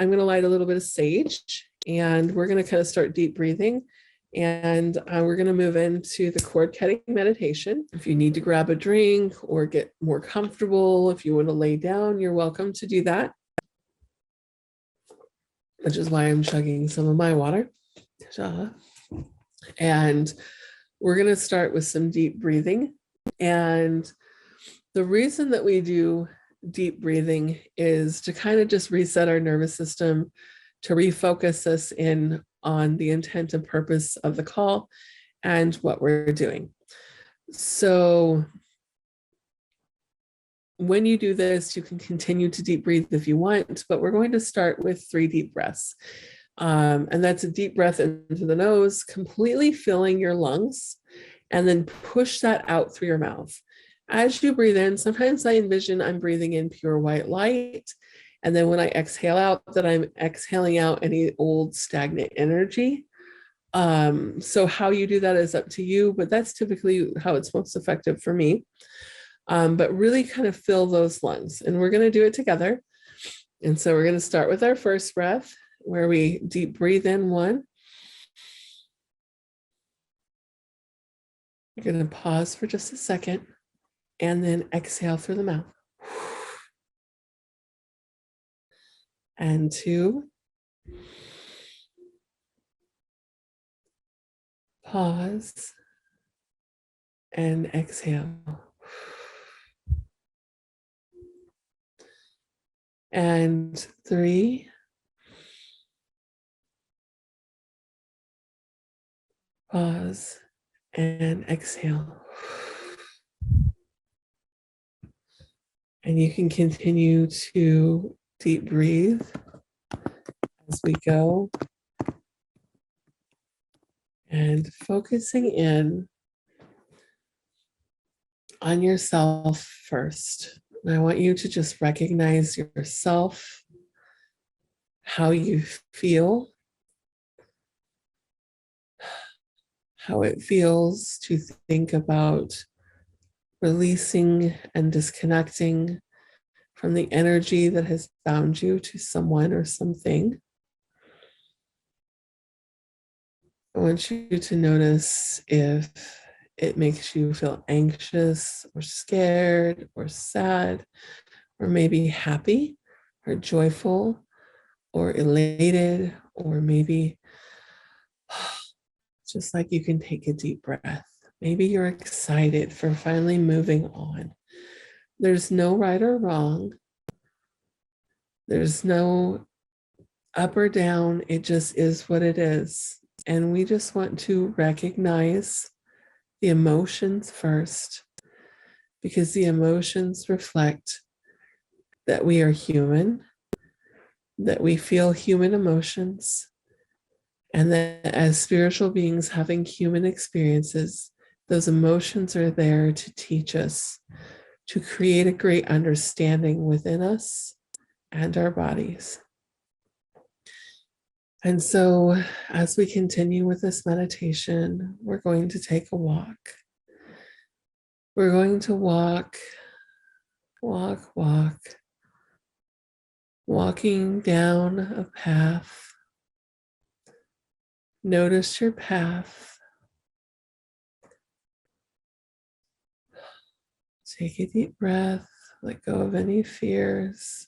I'm going to light a little bit of sage, and we're going to kind of start deep breathing. And we're going to move into the cord cutting meditation. If you need to grab a drink or get more comfortable, if you want to lay down, you're welcome to do that, which is why I'm chugging some of my water. And we're going to start with some deep breathing. And the reason that we do deep breathing is to kind of just reset our nervous system, to refocus us in on the intent and purpose of the call and what we're doing. So when you do this, you can continue to deep breathe if you want, but we're going to start with 3 deep breaths. And that's a deep breath into the nose, completely filling your lungs, and then push that out through your mouth. As you breathe in, sometimes I envision I'm breathing in pure white light. And then when I exhale out, that I'm exhaling out any old stagnant energy. So how you do that is up to you, but that's typically how it's most effective for me. But really kind of fill those lungs, and we're going to do it together. And so we're going to start with our first breath, where we deep breathe in 1. You're going to pause for just a second and then exhale through the mouth. And 2. Pause and exhale. And 3. Pause and exhale. And you can continue to deep breathe as we go, and focusing in on yourself first. And I want you to just recognize yourself, how you feel, how it feels to think about releasing and disconnecting from the energy that has bound you to someone or something. I want you to notice if it makes you feel anxious or scared or sad, or maybe happy or joyful or elated, or maybe just like you can take a deep breath. Maybe you're excited for finally moving on. There's no right or wrong. There's no up or down. It just is what it is. And we just want to recognize the emotions first, because the emotions reflect that we are human, that we feel human emotions, and that as spiritual beings having human experiences, those emotions are there to teach us, to create a great understanding within us and our bodies. And so as we continue with this meditation, we're going to take a walk. We're going to walk, walking down a path. Notice your path. Take a deep breath, let go of any fears.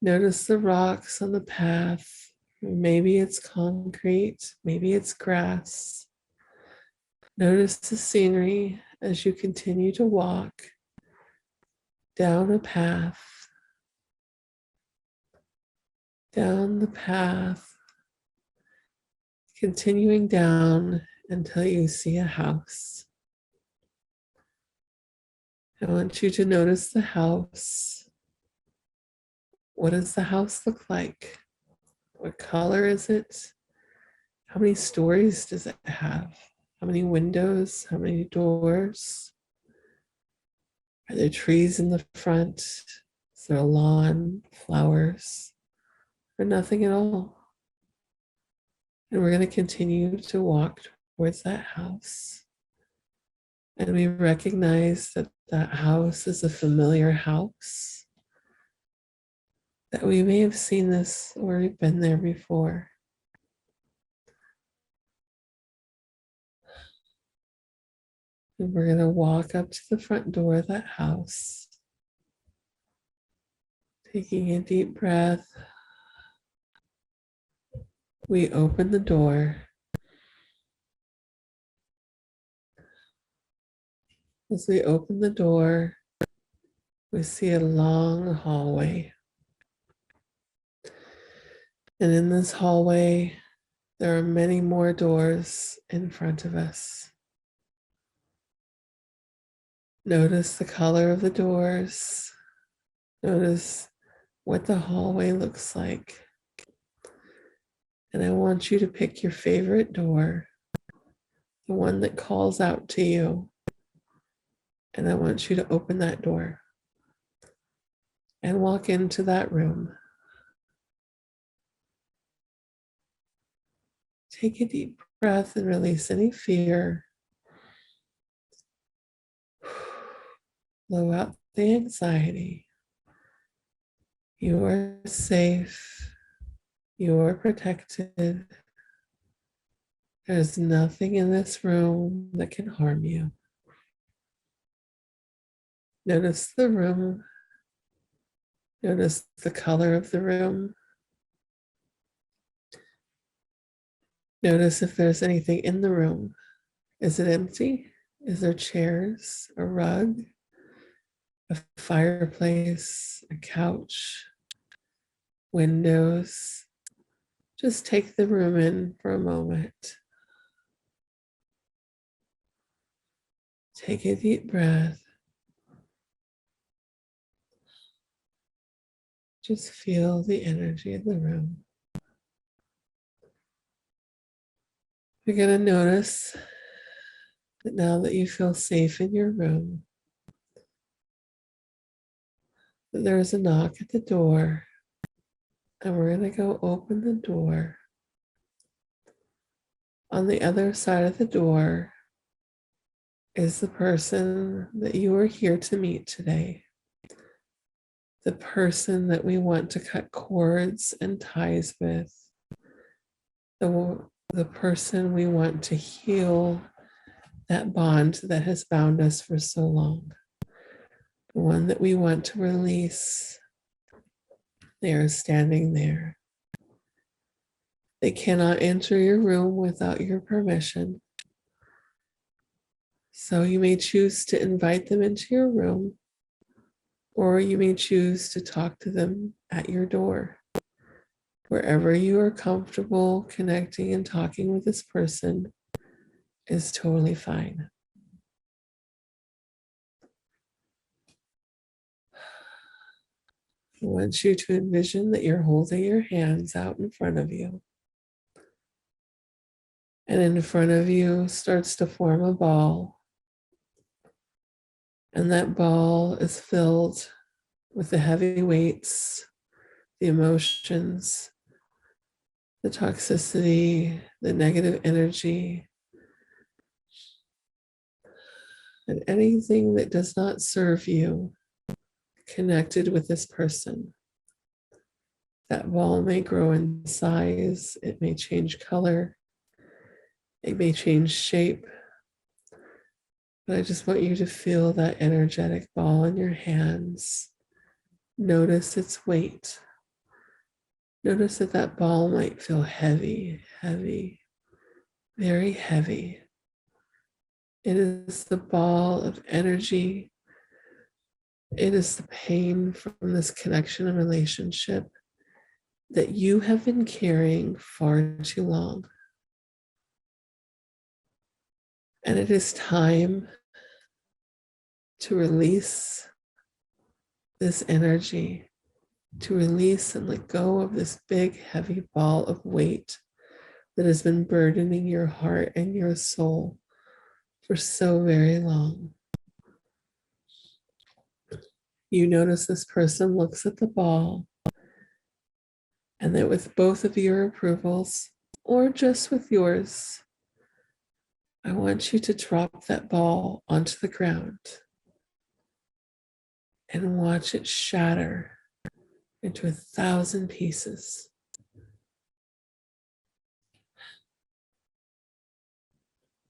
Notice the rocks on the path. Maybe it's concrete, maybe it's grass. Notice the scenery as you continue to walk down a path, down the path, continuing down until you see a house. I want you to notice the house. What does the house look like? What color is it? How many stories does it have? How many windows? How many doors? Are there trees in the front? Is there a lawn, flowers, or nothing at all? And we're going to continue to walk towards that house. And we recognize that that house is a familiar house. that we may have seen this or we've been there before. And we're going to walk up to the front door of that house, taking a deep breath. We open the door. As we open the door, we see a long hallway. And in this hallway, there are many more doors in front of us. Notice the color of the doors. Notice what the hallway looks like. And I want you to pick your favorite door, the one that calls out to you. And I want you to open that door and walk into that room. Take a deep breath and release any fear. Blow out the anxiety. You are safe. You are protected. There's nothing in this room that can harm you. Notice the room. Notice the color of the room. Notice if there's anything in the room. Is it empty? Is there chairs, a rug, a fireplace, a couch, windows? Just take the room in for a moment. Take a deep breath. Just feel the energy of the room. You're going to notice that now that you feel safe in your room, that there's a knock at the door, and we're going to go open the door. On the other side of the door is the person that you are here to meet today. The person that we want to cut cords and ties with. The person we want to heal that bond that has bound us for so long. The one that we want to release. They are standing there. They cannot enter your room without your permission. So you may choose to invite them into your room, or you may choose to talk to them at your door. Wherever you are comfortable connecting and talking with this person is totally fine. I want you to envision that you're holding your hands out in front of you. And in front of you starts to form a ball. And that ball is filled with the heavy weights, the emotions, the toxicity, the negative energy, and anything that does not serve you connected with this person. That ball may grow in size, it may change color, it may change shape, but I just want you to feel that energetic ball in your hands. Notice its weight. Notice that that ball might feel heavy, heavy, very heavy. It is the ball of energy. It is the pain from this connection and relationship that you have been carrying far too long. And it is time to release this energy, to release and let go of this big, heavy ball of weight that has been burdening your heart and your soul for so very long. You notice this person looks at the ball, and that with both of your approvals, or just with yours, I want you to drop that ball onto the ground and watch it shatter into 1,000 pieces.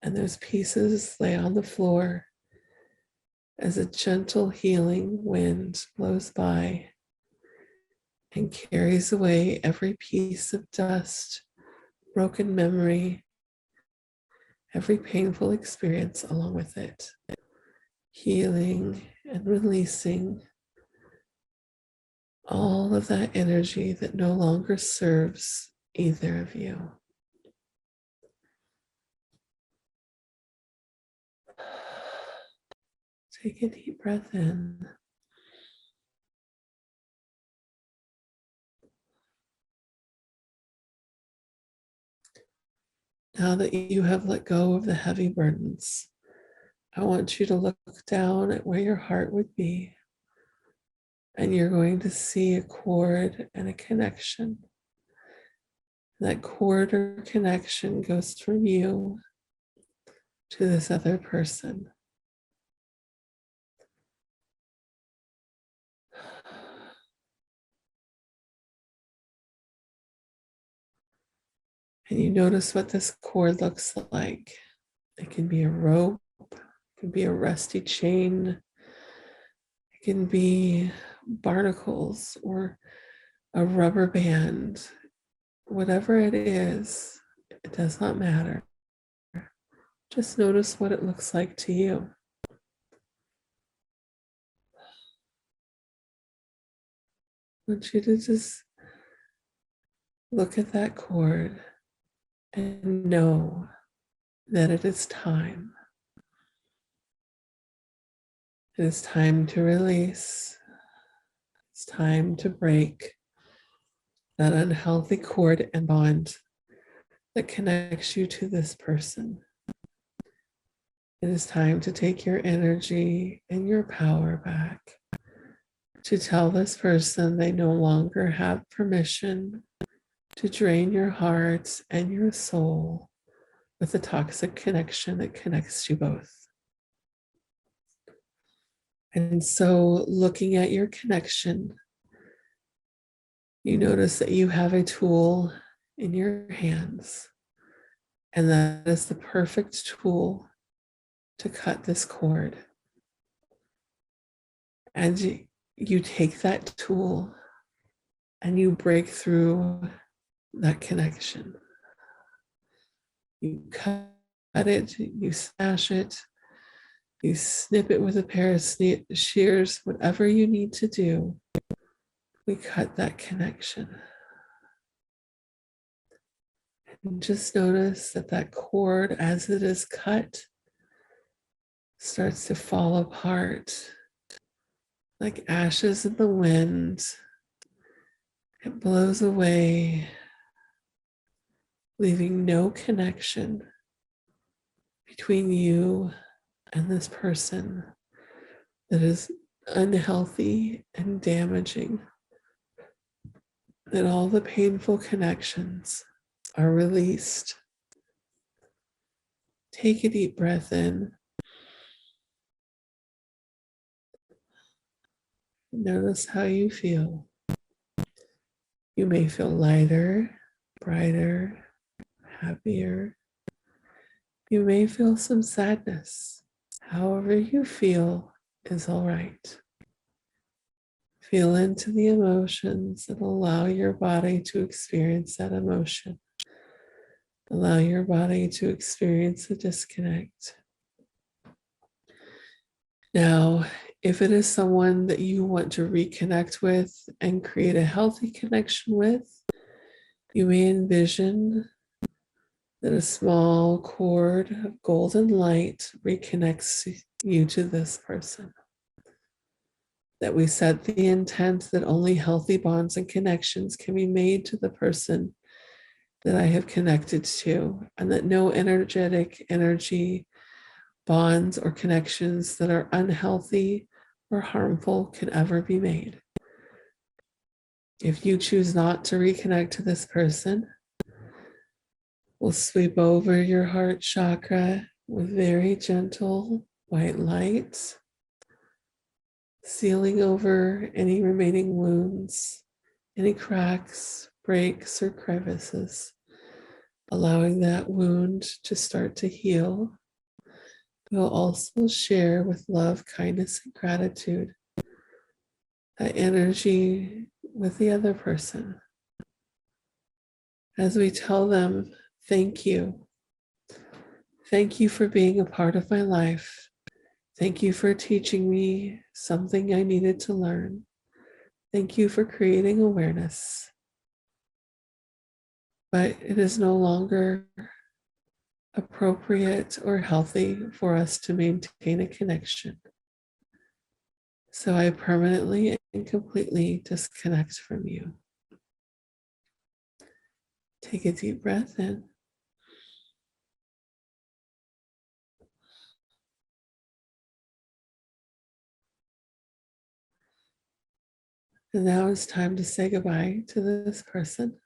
And those pieces lay on the floor as a gentle healing wind blows by and carries away every piece of dust, broken memory, every painful experience along with it, healing and releasing all of that energy that no longer serves either of you. Take a deep breath in. Now that you have let go of the heavy burdens, I want you to look down at where your heart would be, and you're going to see a cord and a connection. That cord or connection goes from you to this other person. And you notice what this cord looks like. It can be a rope, it can be a rusty chain, it can be barnacles or a rubber band. Whatever it is, it does not matter. Just notice what it looks like to you. I want you to just look at that cord and know that it is time. It is time to release. It's time to break that unhealthy cord and bond that connects you to this person. It is time to take your energy and your power back, to tell this person they no longer have permission to drain your heart and your soul with a toxic connection that connects you both. And so, looking at your connection, you notice that you have a tool in your hands, and that is the perfect tool to cut this cord. And you take that tool and you break through that connection. You cut it, you smash it, you snip it with a pair of shears, whatever you need to do. We cut that connection. And just notice that that cord, as it is cut, starts to fall apart like ashes in the wind. It blows away, leaving no connection between you and this person that is unhealthy and damaging. That all the painful connections are released. Take a deep breath in. Notice how you feel. You may feel lighter, brighter, happier. You may feel some sadness. However you feel is all right. Feel into the emotions and allow your body to experience that emotion. Allow your body to experience the disconnect. Now, if it is someone that you want to reconnect with and create a healthy connection with, you may envision that a small cord of golden light reconnects you to this person. That we set the intent that only healthy bonds and connections can be made to the person that I have connected to, and that no energy bonds or connections that are unhealthy or harmful can ever be made. If you choose not to reconnect to this person, we'll sweep over your heart chakra with very gentle white light, sealing over any remaining wounds, any cracks, breaks, or crevices, allowing that wound to start to heal. We'll also share with love, kindness, and gratitude that energy with the other person as we tell them, thank you. Thank you for being a part of my life. Thank you for teaching me something I needed to learn. Thank you for creating awareness. But it is no longer appropriate or healthy for us to maintain a connection. So I permanently and completely disconnect from you. Take a deep breath in. And now it's time to say goodbye to this person.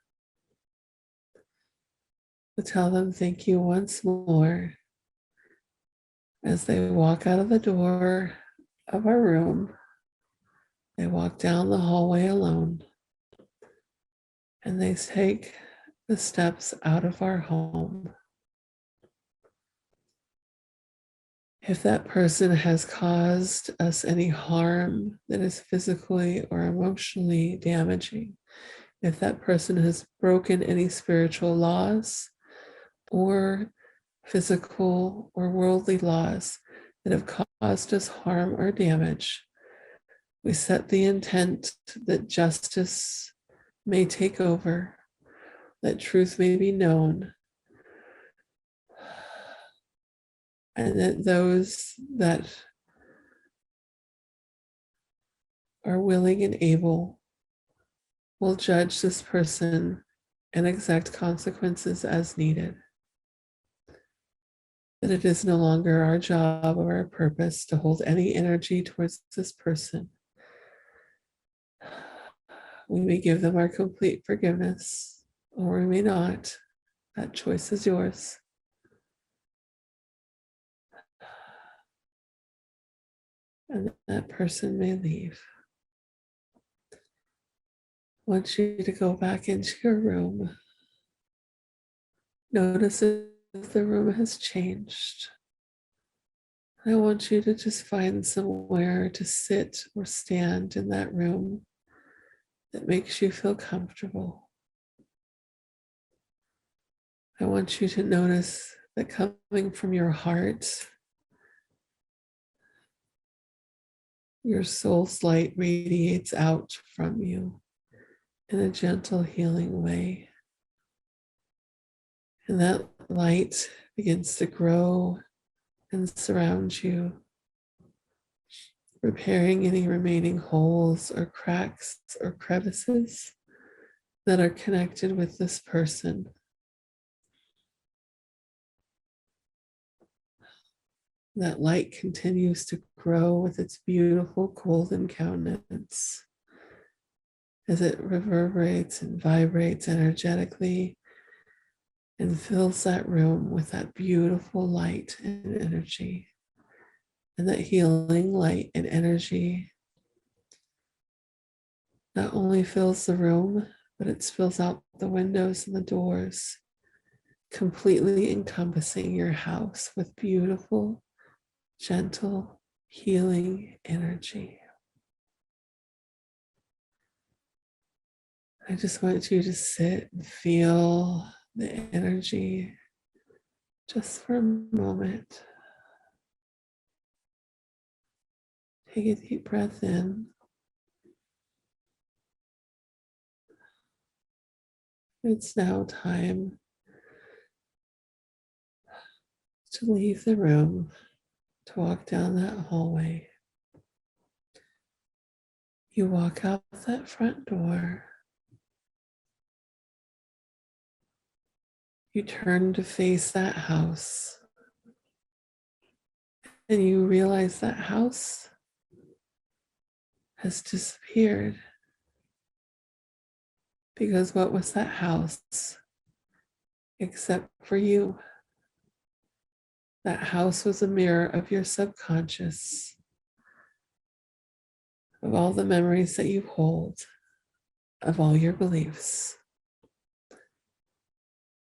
To tell them thank you once more as they walk out of the door of our room. They walk down the hallway alone and they take the steps out of our home. If that person has caused us any harm that is physically or emotionally damaging, if that person has broken any spiritual laws or physical or worldly laws that have caused us harm or damage, we set the intent that justice may take over, that truth may be known, and that those that are willing and able will judge this person and exact consequences as needed. That it is no longer our job or our purpose to hold any energy towards this person. We may give them our complete forgiveness, or we may not. That choice is yours. And that person may leave. I want you to go back into your room. Notice if the room has changed. I want you to just find somewhere to sit or stand in that room that makes you feel comfortable. I want you to notice that coming from your heart, your soul's light radiates out from you in a gentle, healing way. And that light begins to grow and surround you, repairing any remaining holes or cracks or crevices that are connected with this person. That light continues to grow with its beautiful golden countenance as it reverberates and vibrates energetically and fills that room with that beautiful light and energy. And that healing light and energy not only fills the room, but it spills out the windows and the doors, completely encompassing your house with beautiful, gentle, healing energy. I just want you to sit and feel the energy just for a moment. Take a deep breath in. It's now time to leave the room, to walk down that hallway. You walk out that front door. You turn to face that house. And you realize that house has disappeared. Because what was that house except for you? That house was a mirror of your subconscious, of all the memories that you hold, of all your beliefs.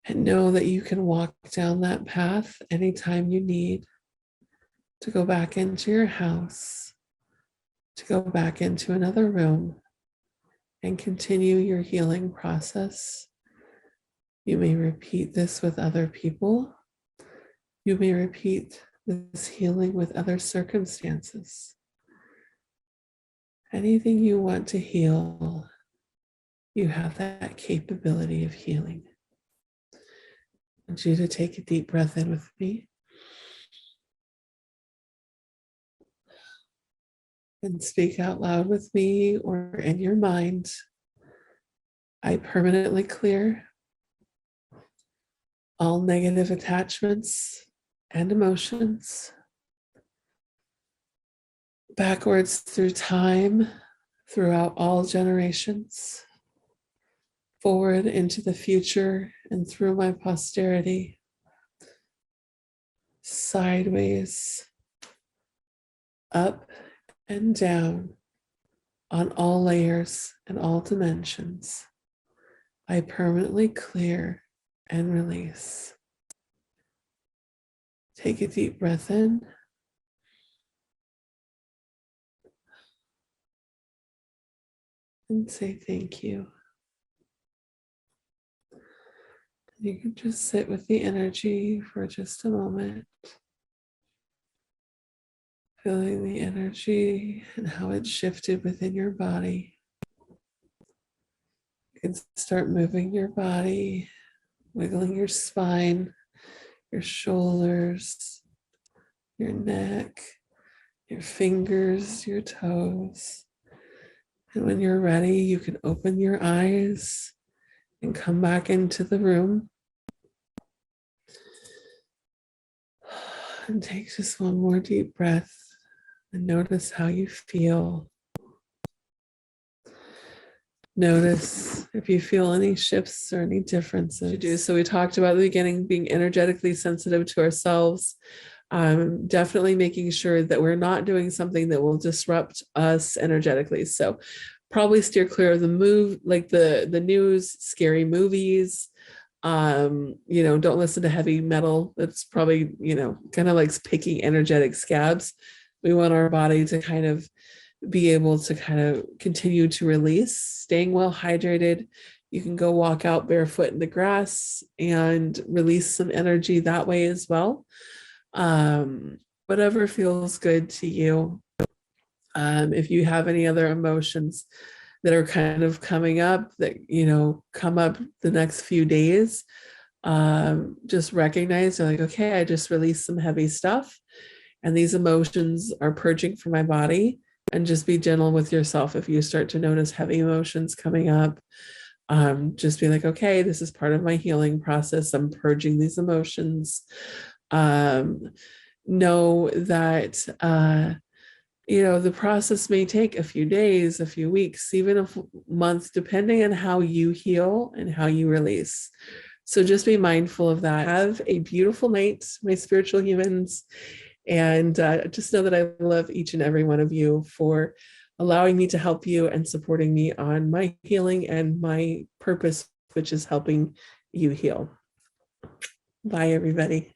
And know that you can walk down that path anytime you need to go back into your house, to go back into another room and continue your healing process. You may repeat this with other people. You may repeat this healing with other circumstances. Anything you want to heal, you have that capability of healing. I want you to take a deep breath in with me and speak out loud with me or in your mind. I permanently clear all negative attachments and emotions backwards through time, throughout all generations, forward into the future and through my posterity, sideways, up and down, on all layers and all dimensions. I permanently clear and release. Take a deep breath in. And say thank you. You can just sit with the energy for just a moment, feeling the energy and how it shifted within your body. You can start moving your body, wiggling your spine, your shoulders, your neck, your fingers, your toes. And when you're ready, you can open your eyes and come back into the room. And take just one more deep breath and notice how you feel. Notice if you feel any shifts or any differences. So we talked about at the beginning being energetically sensitive to ourselves. Definitely making sure that we're not doing something that will disrupt us energetically. So probably steer clear of the news, scary movies. Don't listen to heavy metal. That's probably, kind of like picking energetic scabs. We want our body to kind of be able to kind of continue to release, staying well hydrated. You can go walk out barefoot in the grass and release some energy that way as well. Whatever feels good to you. If you have any other emotions that are kind of coming up that, come up the next few days, just recognize they're like, okay, I just released some heavy stuff and these emotions are purging from my body. And just be gentle with yourself. If you start to notice heavy emotions coming up, just be like, okay, this is part of my healing process. I'm purging these emotions. Know that, the process may take a few days, a few weeks, even a month, depending on how you heal and how you release. So just be mindful of that. Have a beautiful night, my spiritual humans. And just know that I love each and every one of you for allowing me to help you and supporting me on my healing and my purpose, which is helping you heal. Bye, everybody.